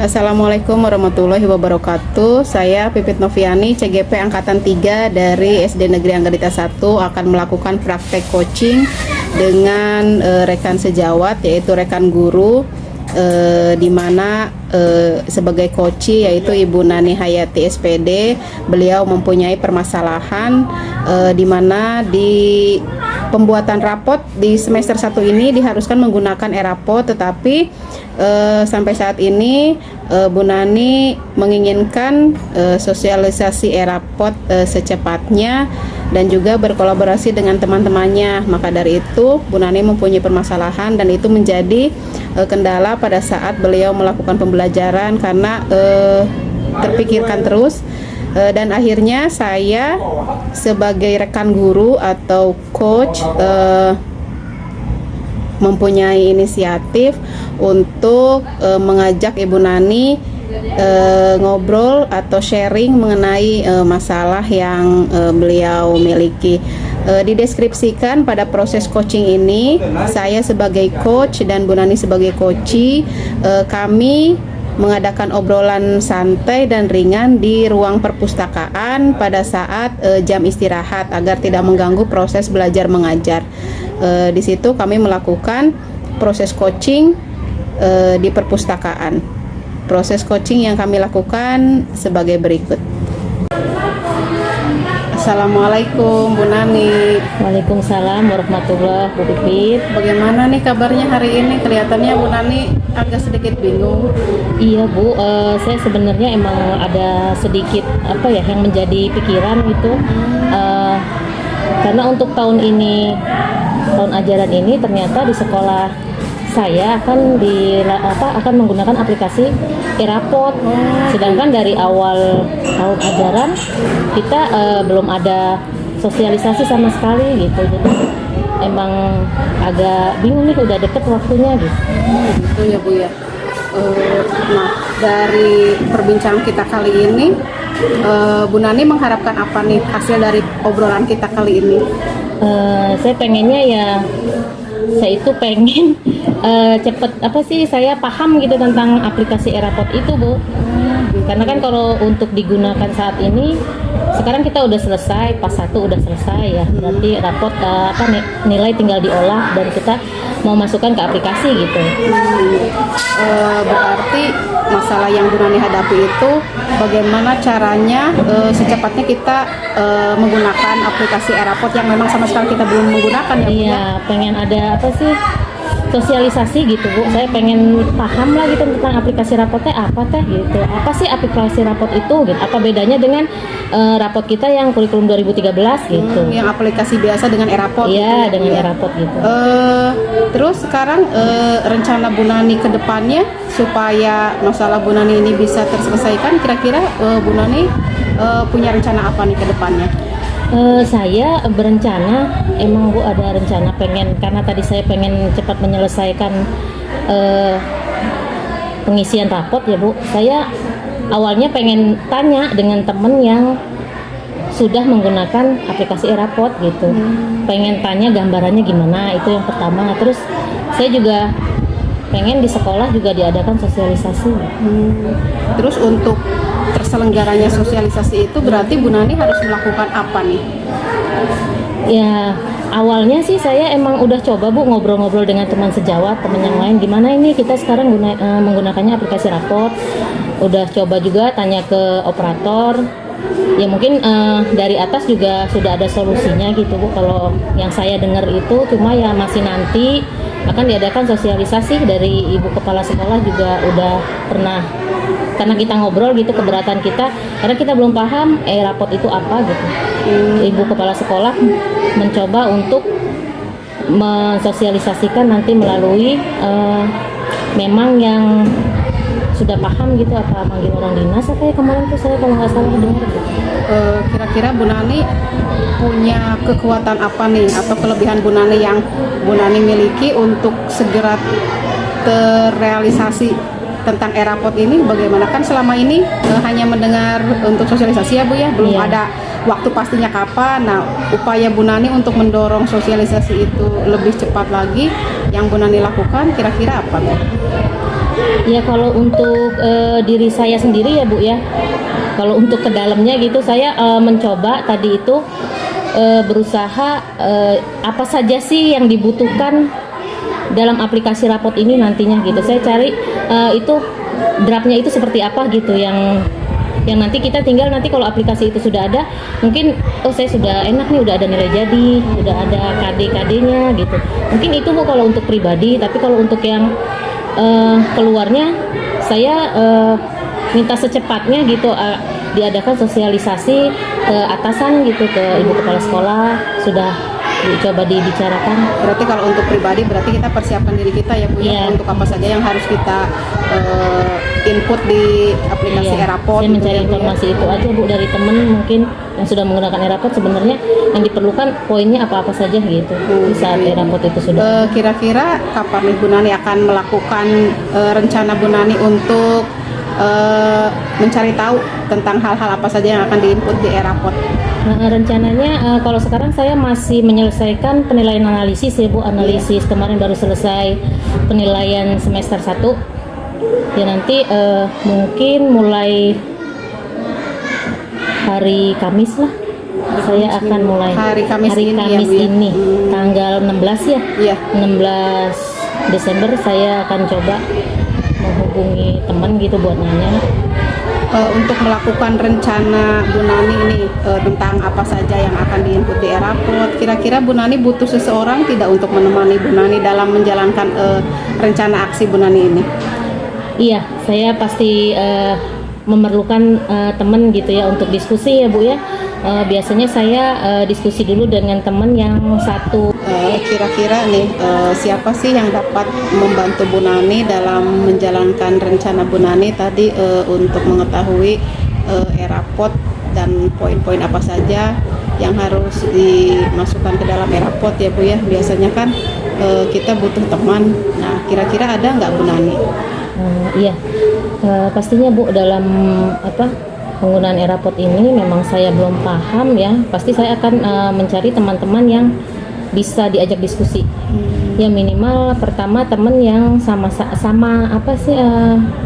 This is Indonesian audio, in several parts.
Assalamualaikum warahmatullahi wabarakatuh. Saya Pipit Noviani, CGP Angkatan 3 dari SD Negeri Anggadita 1 akan melakukan praktek coaching dengan rekan sejawat, yaitu rekan guru, di mana sebagai coach yaitu Ibu Nani Hayati SPD. Beliau mempunyai permasalahan di mana di pembuatan rapot di semester 1 ini diharuskan menggunakan e-rapot, tetapi sampai saat ini Bu Nani menginginkan sosialisasi e-rapot secepatnya dan juga berkolaborasi dengan teman-temannya. Maka dari itu Bu Nani mempunyai permasalahan dan itu menjadi kendala pada saat beliau melakukan pembelajaran karena terpikirkan terus. Dan akhirnya saya sebagai rekan guru atau coach mempunyai inisiatif untuk mengajak Ibu Nani ngobrol atau sharing mengenai masalah yang beliau miliki. Dideskripsikan pada proses coaching ini, saya sebagai coach dan Bu Nani sebagai coachee, kami mengadakan obrolan santai dan ringan di ruang perpustakaan pada saat jam istirahat agar tidak mengganggu proses belajar mengajar. Di situ kami melakukan proses coaching di perpustakaan. Proses coaching yang kami lakukan sebagai berikut. Assalamualaikum Bu Nani. Waalaikumsalam warahmatullahi wabarakatuh. Bagaimana nih kabarnya hari ini? Kelihatannya Bu Nani agak sedikit bingung. Iya Bu, saya sebenarnya emang ada sedikit yang menjadi pikiran gitu. Karena untuk tahun ini, tahun ajaran ini ternyata di sekolah saya akan menggunakan aplikasi e-rapot. Sedangkan dari awal tahun ajaran kita belum ada sosialisasi sama sekali gitu. Jadi emang agak bingung nih, udah deket waktunya gitu. Gitu ya Bu ya. Nah, dari perbincangan kita kali ini, Bu Nani mengharapkan apa nih hasil dari obrolan kita kali ini? Saya pengennya ya, saya itu pengen saya paham gitu tentang aplikasi e-rapot itu Bu. Karena kan kalau untuk digunakan saat ini, sekarang kita udah selesai, pas 1 udah selesai ya, berarti rapot nilai tinggal diolah dan kita mau masukkan ke aplikasi gitu. Berarti masalah yang Bu Nani hadapi itu bagaimana caranya secepatnya kita menggunakan aplikasi e-rapot yang memang sama sekali kita belum menggunakan ya Bu? Iya, pengen ada sosialisasi gitu Bu. Saya pengen paham lah gitu tentang aplikasi rapotnya apa gitu. Apa sih aplikasi rapot itu gitu? Apa bedanya dengan rapot kita yang kurikulum 2013 gitu. Yang aplikasi biasa dengan e-rapot. Iya, gitu, dengan ya. e-rapot gitu. Terus sekarang rencana Bu Nani ke depannya supaya masalah Bu Nani ini bisa terselesaikan, kira-kira Bu Nani punya rencana apa nih ke depannya? Saya berencana, emang Bu ada rencana karena tadi saya pengen cepat menyelesaikan pengisian rapot ya Bu. Saya awalnya pengen tanya dengan temen yang sudah menggunakan aplikasi e-rapot gitu. Pengen tanya gambarannya gimana, itu yang pertama. Terus saya juga pengen di sekolah juga diadakan sosialisasi. Terus untuk terselenggaranya sosialisasi itu berarti Bu Nani harus melakukan apa nih? Ya awalnya sih saya emang udah coba Bu ngobrol-ngobrol dengan teman sejawat, teman yang lain, gimana ini kita sekarang menggunakannya aplikasi rapot. Udah coba juga tanya ke operator. Ya mungkin dari atas juga sudah ada solusinya gitu Bu. Kalau yang saya dengar itu cuma ya masih nanti akan diadakan sosialisasi dari Ibu Kepala Sekolah juga udah pernah, karena kita ngobrol gitu keberatan kita karena kita belum paham rapot itu apa gitu. Ibu Kepala Sekolah mencoba untuk mensosialisasikan nanti melalui memang yang sudah paham gitu, apa manggil orang dinas apa ya kemarin tuh saya kalau nggak salah dengar gitu. Kira-kira Bu Nani punya kekuatan apa nih atau kelebihan Bu Nani yang Bu Nani miliki untuk segera terrealisasi tentang e-rapot ini? Bagaimana, kan selama ini hanya mendengar untuk sosialisasi ya Bu ya, belum ada waktu pastinya kapan. Nah, upaya Bu Nani untuk mendorong sosialisasi itu lebih cepat lagi yang Bu Nani lakukan kira-kira apa tuh? Ya kalau untuk diri saya sendiri ya Bu ya, kalau untuk ke dalamnya gitu saya mencoba tadi itu berusaha apa saja sih yang dibutuhkan dalam aplikasi rapot ini nantinya gitu. Saya cari itu draftnya itu seperti apa gitu yang nanti kita tinggal nanti kalau aplikasi itu sudah ada mungkin oh saya sudah enak nih udah ada nilai jadi, udah ada KD-KD-nya gitu. Mungkin itu Bu kalau untuk pribadi, tapi kalau untuk yang keluarnya saya minta secepatnya gitu diadakan sosialisasi ke atasan gitu, ke ibu kepala sekolah sudah dicoba dibicarakan. Berarti kalau untuk pribadi berarti kita persiapkan diri kita ya Bu ya, Iya. untuk apa saja yang harus kita input di aplikasi Iya, Erapot. saya gitu mencari ya, Bu, ya. informasi itu aja Bu dari temen mungkin yang sudah menggunakan Erapot sebenarnya yang diperlukan poinnya apa-apa saja gitu di saat Erapot itu sudah. Kira-kira kapan nih Bu Nani akan melakukan rencana Bu Nani untuk mencari tahu tentang hal-hal apa saja yang akan diinput di Erapot? Nah, rencananya kalau sekarang saya masih menyelesaikan penilaian analisis ya Bu, analisis kemarin baru selesai penilaian semester 1. Ya nanti mungkin mulai hari Kamis lah. Saya akan mulai Hari Kamis ini ya, Bu, ya? ini, tanggal 16 ya. Iya. 16 Desember saya akan coba menghubungi teman gitu buat nanya. Untuk melakukan rencana Bu Nani ini tentang apa saja yang akan diinput di Erapot, kira-kira Bu Nani butuh seseorang tidak untuk menemani Bu Nani dalam menjalankan rencana aksi Bu Nani ini? Iya, saya pasti memerlukan teman gitu ya untuk diskusi ya Bu ya. Biasanya saya diskusi dulu dengan teman yang satu. Kira-kira nih siapa sih yang dapat membantu Bu Nani dalam menjalankan rencana Bu Nani tadi untuk mengetahui Erapot dan poin-poin apa saja yang harus dimasukkan ke dalam Erapot ya Bu ya. Biasanya kan kita butuh teman. Nah, kira-kira ada nggak Bu Nani? Iya, pastinya Bu dalam penggunaan Erapot ini memang saya belum paham ya. Pasti saya akan mencari teman-teman yang bisa diajak diskusi. Ya minimal pertama teman yang sama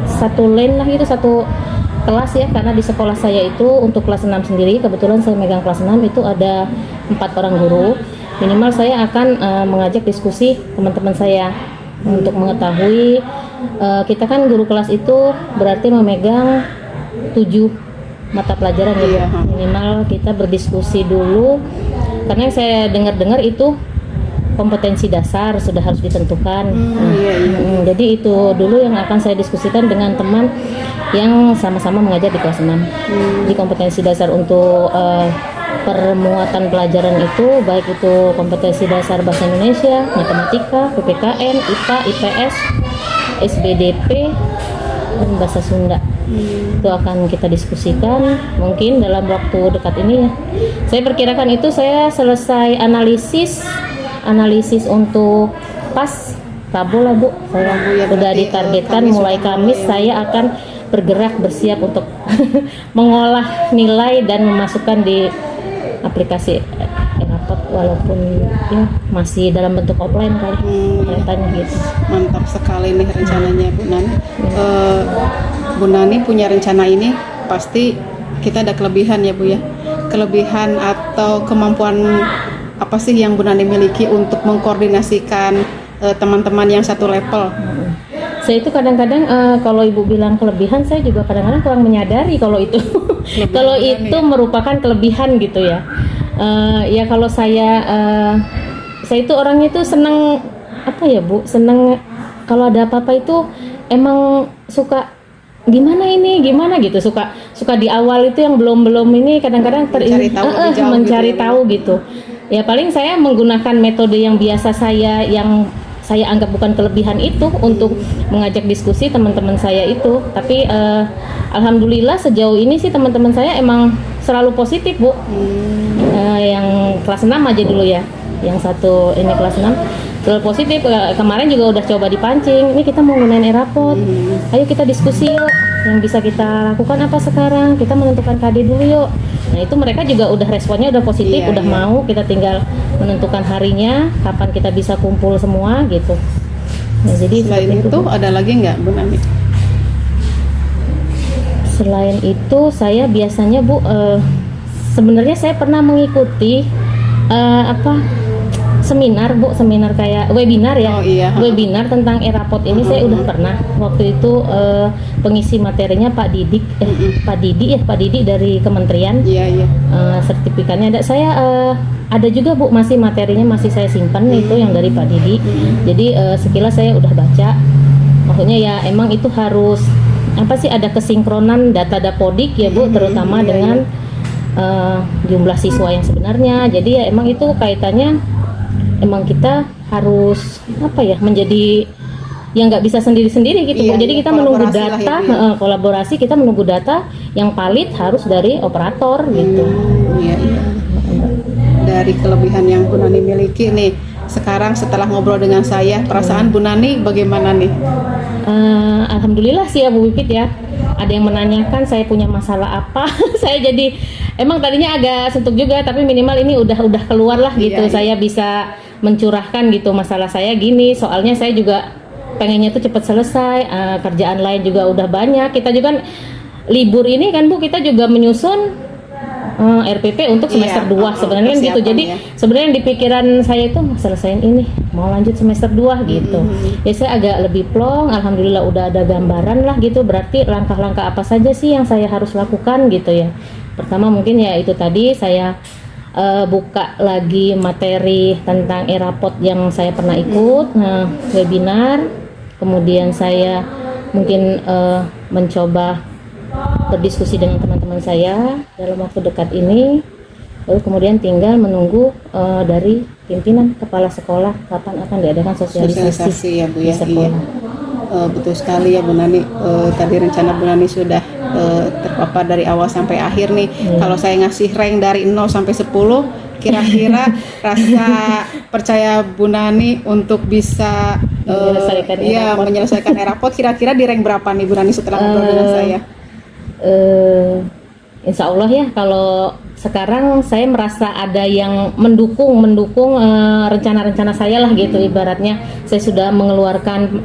satu lane lah gitu, satu kelas ya, karena di sekolah saya itu untuk kelas 6 sendiri kebetulan saya megang kelas 6 itu ada 4 orang guru. Minimal saya akan mengajak diskusi teman-teman saya untuk mengetahui kita kan guru kelas itu berarti memegang 7 mata pelajaran ya. Iya. Minimal kita berdiskusi dulu karena yang saya dengar-dengar itu kompetensi dasar sudah harus ditentukan. Iya. Jadi itu dulu yang akan saya diskusikan dengan teman yang sama-sama mengajar di kelas 6. Di kompetensi dasar untuk permuatan pelajaran itu baik itu kompetensi dasar bahasa Indonesia, matematika, PPKN, IPA, IPS, SBDP, dan bahasa Sunda. Itu akan kita diskusikan mungkin dalam waktu dekat ini ya. Saya perkirakan itu saya selesai analisis untuk pas Rabu lah Bu. Saya Rabu ya, sudah berarti, ditargetkan Kamis mulai sudah Kamis mulai. saya akan bergerak bersiap untuk mengolah nilai dan memasukkan di aplikasi Erapot walaupun ya masih dalam bentuk offline kali kelihatannya gitu. Mantap sekali nih rencananya Bu Nani. Bu Nani punya rencana ini pasti kita ada kelebihan ya Bu ya. Kelebihan atau kemampuan apa sih yang Bu Nani miliki untuk mengkoordinasikan teman-teman yang satu level? Saya itu kadang-kadang kalau ibu bilang kelebihan, saya juga kadang-kadang kurang menyadari kalau itu kalau itu merupakan kelebihan gitu ya. Ya kalau saya itu orangnya itu senang apa ya Bu, senang kalau ada apa-apa itu emang suka gimana gitu, suka di awal itu yang belum ini kadang-kadang Mencari tahu lebih jauh mencari gitu ya, tahu gitu. Ya paling saya menggunakan metode yang biasa yang saya anggap bukan kelebihan itu untuk mengajak diskusi teman-teman saya itu. Tapi alhamdulillah sejauh ini sih teman-teman saya emang selalu positif Bu. Yang kelas 6 aja dulu ya, yang satu ini kelas 6 selalu positif. Kemarin juga udah coba dipancing, ini kita mau gunain Erapot, ayo kita diskusi yuk, yang bisa kita lakukan apa sekarang, kita menentukan KD dulu yuk. Nah itu mereka juga udah responnya udah positif, Iya, udah mau, kita tinggal menentukan harinya, kapan kita bisa kumpul semua gitu. Ya, jadi Selain seperti itu ada lagi nggak Bu Nani? Selain itu saya biasanya Bu, sebenarnya saya pernah mengikuti apa seminar Bu, seminar kayak webinar ya. Oh, iya. Webinar tentang Erapot ini saya udah pernah. Waktu itu pengisi materinya Pak Didik, Pak Didi dari kementerian. Iya, iya. Sertifikatnya ada. Saya ada juga Bu, masih materinya masih saya simpan itu yang dari Pak Didi. Jadi sekilas saya udah baca. Maksudnya ya emang itu harus apa sih, ada kesinkronan data dapodik ya Bu, terutama iya, dengan jumlah siswa yang sebenarnya. Jadi ya emang itu kaitannya, emang kita harus apa ya, menjadi yang nggak bisa sendiri-sendiri gitu Bu. Iya, Jadi iya, kita menunggu kolaborasi lah data, ya, Bu, ya. kolaborasi, kita menunggu data yang valid harus dari operator gitu. Iya, iya. Dari kelebihan yang Bu Nani miliki nih, sekarang setelah ngobrol dengan saya, perasaan Bu Nani bagaimana nih? Alhamdulillah sih ya Bu Pipit ya. Ada yang menanyakan saya punya masalah apa. Saya jadi emang tadinya agak suntuk juga, tapi minimal ini udah keluar lah gitu. Iya, iya. Saya bisa mencurahkan gitu masalah saya gini. Soalnya saya juga pengennya tuh cepat selesai. Kerjaan lain juga udah banyak. Kita juga kan libur ini kan Bu, kita juga menyusun RPP untuk semester 2 sebenarnya kan gitu. Jadi sebenarnya yang di pikiran saya itu selesaiin ini, mau lanjut semester 2 gitu. Ya saya agak lebih plong, alhamdulillah udah ada gambaran lah gitu. Berarti langkah-langkah apa saja sih yang saya harus lakukan gitu ya. Pertama mungkin ya itu tadi saya buka lagi materi tentang Erapot yang saya pernah ikut, webinar. Kemudian saya mungkin mencoba berdiskusi dengan teman-teman saya dalam waktu dekat ini. Lalu kemudian tinggal menunggu dari pimpinan kepala sekolah kapan akan diadakan sosialisasi Ya Bu di ya. sekolah. Iya. Betul sekali ya Bu Nani. Tadi rencana Bu Nani sudah terpapar dari awal sampai akhir nih. Kalau saya ngasih rank dari 0 sampai 10, kira-kira rasa percaya Bu Nani untuk bisa menyelesaikan Erapot kira-kira di rank berapa nih Bu Nani setelah ngobrol dengan saya? Insya Allah ya, kalau sekarang saya merasa ada yang mendukung rencana-rencana saya lah gitu. Ibaratnya saya sudah mengeluarkan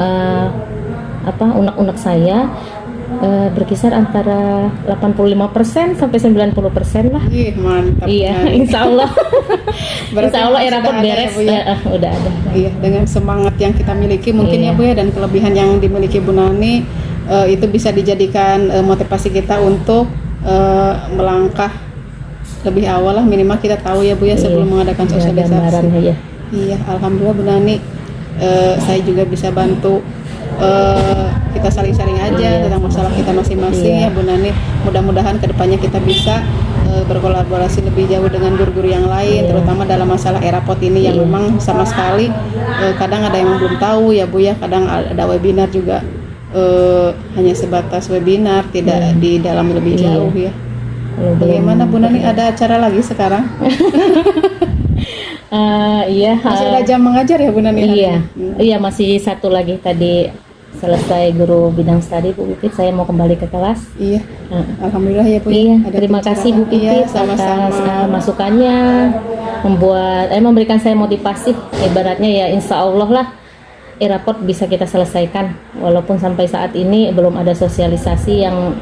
unek-unek saya berkisar antara 85% sampai 90% lah. Ih, mantap. Iya, insya Allah. Insya Allah Erapot beres. Ya, udah ada. Iya, dengan semangat yang kita miliki mungkin ya Bu ya, dan kelebihan yang dimiliki Bu Nani, itu bisa dijadikan motivasi kita untuk melangkah lebih awal lah, minimal kita tahu ya Bu ya sebelum mengadakan sosialisasi. Iya, alhamdulillah Bu Nani, saya juga bisa bantu kita saling-saling aja tentang masalah kita masing-masing ya Bu Nani. Mudah-mudahan kedepannya kita bisa berkolaborasi lebih jauh dengan guru-guru yang lain, terutama dalam masalah Erapot ini yang memang sama sekali kadang ada yang belum tahu ya Bu ya, kadang ada webinar juga hanya sebatas webinar, tidak di dalam lebih jauh ya. Bagaimana Bu Nani, ada acara lagi sekarang? Iya. Masih ada jam mengajar ya Bu Nani? Iya, masih satu lagi tadi selesai guru bidang studi Bu Pipit, saya mau kembali ke kelas. Iya. Alhamdulillah ya Bu. Iya. Terima kasih Bu Pipit atas masukannya, memberikan saya motivasi. Ibaratnya ya insya Allah lah Erapot bisa kita selesaikan, walaupun sampai saat ini belum ada sosialisasi yang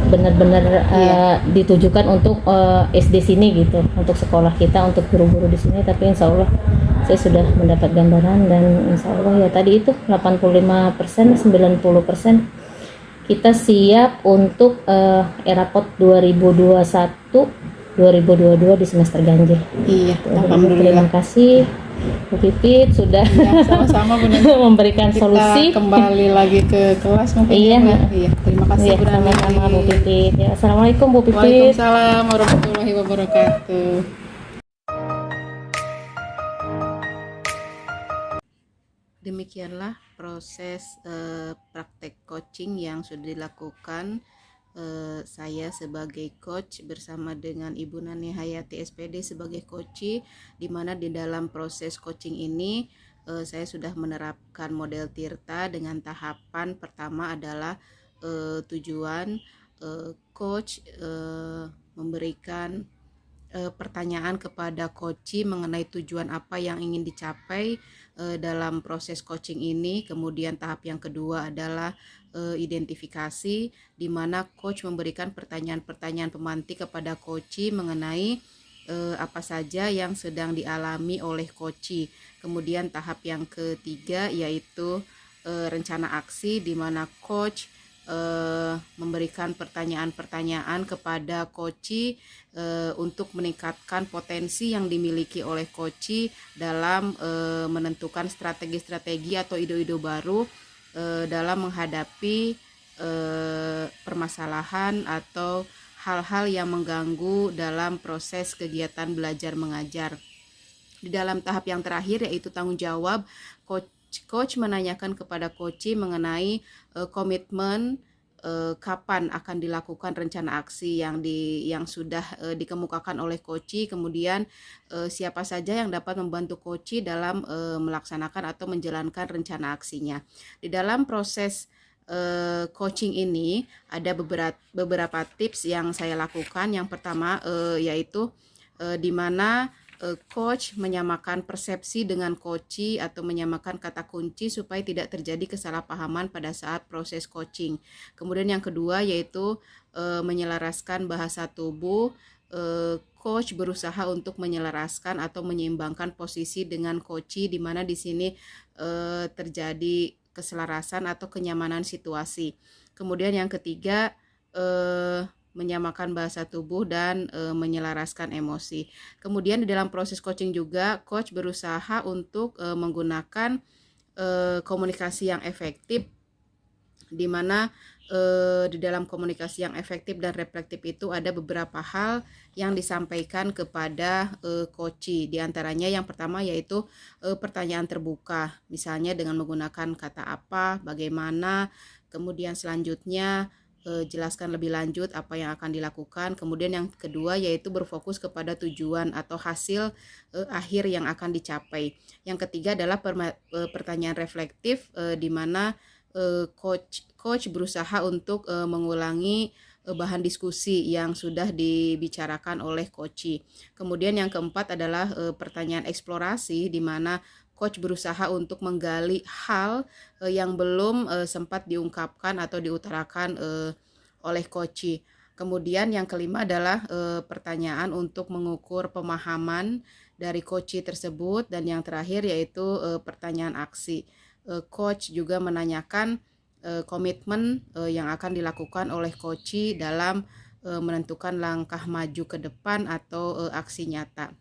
benar-benar ditujukan untuk SD sini gitu, untuk sekolah kita, untuk guru-guru di sini. Tapi insya Allah saya sudah mendapat gambaran, dan insya Allah ya tadi itu 85%, 90% kita siap untuk Erapot 2021-2022 di semester ganjil. Iya, alhamdulillah. Terima kasih Bu Pipit sudah sama-sama Bu Nani memberikan solusi. Kita kembali lagi ke kelas mungkin. Iya. Terima kasih Bu Nani. Sama-sama Bu Pipit. Ya, assalamualaikum Bu Pipit. Waalaikumsalam warahmatullahi wabarakatuh. Demikianlah proses praktek coaching yang sudah dilakukan saya sebagai coach bersama dengan Ibu Nani Hayati SPD sebagai coach, di mana di dalam proses coaching ini saya sudah menerapkan model Tirta dengan tahapan pertama adalah tujuan coach memberikan pertanyaan kepada coach mengenai tujuan apa yang ingin dicapai dalam proses coaching ini. Kemudian tahap yang kedua adalah identifikasi, di mana coach memberikan pertanyaan-pertanyaan pemantik kepada coachee mengenai apa saja yang sedang dialami oleh coachee. Kemudian tahap yang ketiga yaitu rencana aksi, di mana coach memberikan pertanyaan-pertanyaan kepada coachee untuk meningkatkan potensi yang dimiliki oleh coachee dalam menentukan strategi-strategi atau ide-ide baru dalam menghadapi permasalahan atau hal-hal yang mengganggu dalam proses kegiatan belajar mengajar. Di dalam tahap yang terakhir yaitu tanggung jawab, coach menanyakan kepada coachee mengenai komitmen kapan akan dilakukan rencana aksi yang sudah dikemukakan oleh coachee, kemudian siapa saja yang dapat membantu coachee dalam melaksanakan atau menjalankan rencana aksinya. Di dalam proses coaching ini ada beberapa tips yang saya lakukan. Yang pertama yaitu di mana coach menyamakan persepsi dengan coachee atau menyamakan kata kunci supaya tidak terjadi kesalahpahaman pada saat proses coaching. Kemudian yang kedua yaitu menyelaraskan bahasa tubuh. Coach berusaha untuk menyelaraskan atau menyeimbangkan posisi dengan coachee, di mana di sini terjadi keselarasan atau kenyamanan situasi. Kemudian yang ketiga menyamakan bahasa tubuh dan menyelaraskan emosi. Kemudian di dalam proses coaching juga coach berusaha untuk menggunakan komunikasi yang efektif, di mana di dalam komunikasi yang efektif dan reflektif itu ada beberapa hal yang disampaikan kepada coachee. Di antaranya yang pertama yaitu pertanyaan terbuka, misalnya dengan menggunakan kata apa, bagaimana, kemudian selanjutnya jelaskan lebih lanjut apa yang akan dilakukan. Kemudian yang kedua yaitu berfokus kepada tujuan atau hasil akhir yang akan dicapai. Yang ketiga adalah pertanyaan reflektif, di mana coach berusaha untuk mengulangi bahan diskusi yang sudah dibicarakan oleh coachee. Kemudian yang keempat adalah pertanyaan eksplorasi, di mana coach berusaha untuk menggali hal yang belum sempat diungkapkan atau diutarakan oleh coachee. Kemudian yang kelima adalah pertanyaan untuk mengukur pemahaman dari coachee tersebut. Dan yang terakhir yaitu pertanyaan aksi. Coach juga menanyakan komitmen yang akan dilakukan oleh coachee dalam menentukan langkah maju ke depan atau aksi nyata.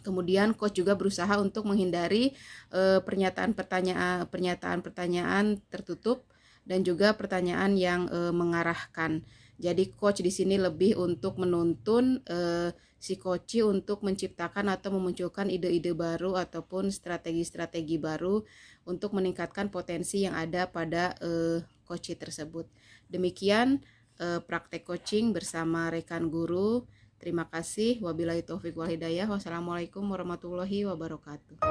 Kemudian coach juga berusaha untuk menghindari pernyataan-pertanyaan tertutup dan juga pertanyaan yang mengarahkan. Jadi coach di sini lebih untuk menuntun si coachee untuk menciptakan atau memunculkan ide-ide baru ataupun strategi-strategi baru untuk meningkatkan potensi yang ada pada coachee tersebut. Demikian praktek coaching bersama rekan guru. Terima kasih. Wabillahi taufiq wal hidayah. Wassalamualaikum warahmatullahi wabarakatuh.